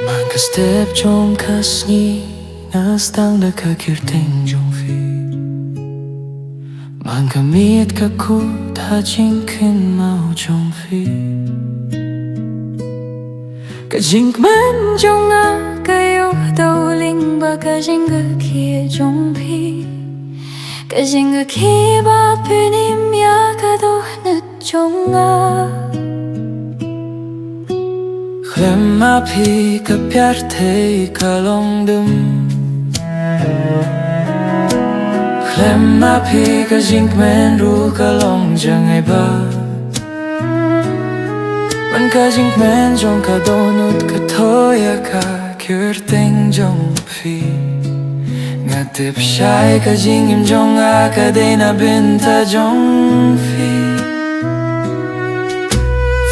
Ka step trong kasni nas tang da ka kirteng jong fi Man ka miet ka ku ta jing kin mau jong fi Ka jing man jong a ka yo dau ling ba ka jing ga kia jong fi Ka jing ga kia ba pinim ya ka do na jong a Khlemma phi ka pyar thei ka long dum Khlemma phi ka jing men ru ka long jang ai ba Man ka jing men jong ka donut ka thoya ka kyur teng jong phi Nga tip shai ka jing im jong a ka dena binta jong phi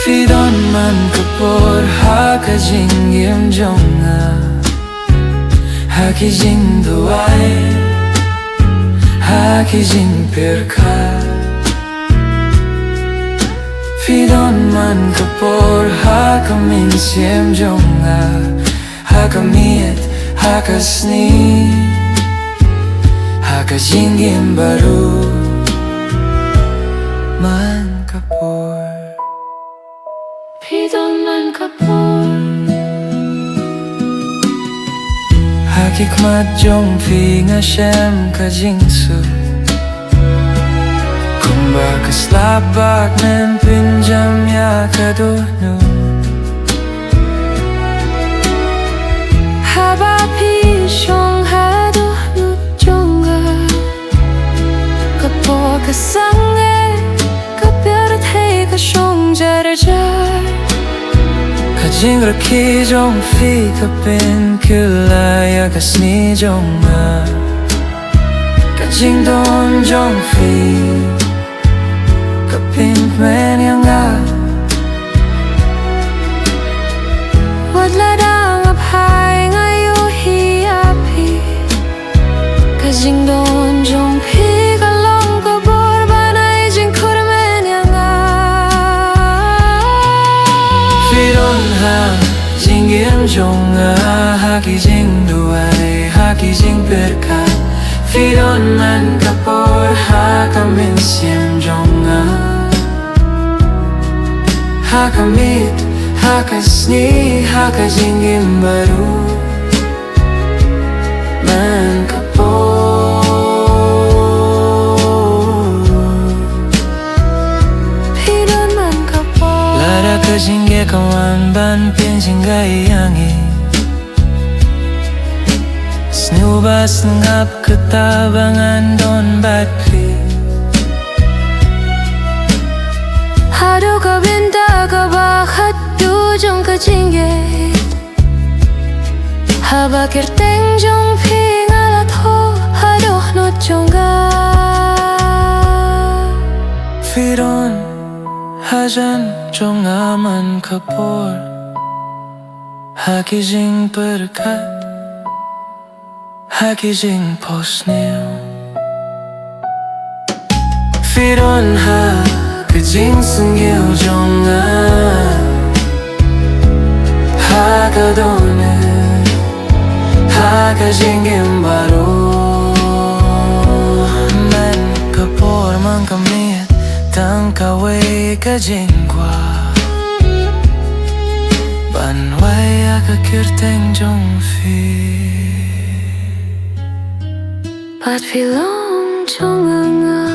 Fi don man kapor ha ka jing yem jonga Ha ki jing duai Ha ki jing perka Fi don man kapor ha ka min siem jonga Ha ka miet ha ka sni Ha ka jing yem baru Man kapor Pidon man kapor Hakik mat jong fi nga shem ka jing su Kumba ka slapak men pinjam ya ka do nu Haba pi shong ha do nu jonga Kapor ka sange ka pyar thei ka shong jar jar Ka jing ra ki jong fi ka pin kila ya ka sni jong a Ka jing don jong fi ka pin men yang a Wad la dang ap hai ngayo hi api Ka jing don jong fi ka long ka bor banai jing kur men yang a Fi don ha jing yem jong a ha ki jing duai ha ki jing perka Fi don man kapor ha ka min siem jong a Ha ka mit ha ka sni ha ka jing yem baru Man kapor Fi don man kapor Lara ka jing ye ka wan ban pin jing ga yangi Snubas ngap ketabangan don batri Hado ka binta ka bakhat du jong ka jingye Haba kirteng jong phi ngala tho hado no jonga Firon hajan jong aman kapor Haki jing perkat Haki jing posnil Firon ha ka jing sungil jong a Ha ka done Ha ka jing im baru Man kapor man ka miet Tang ka wei ka jing kwa Ban wai a ka kirteng jong fi Pat fi long jong a nga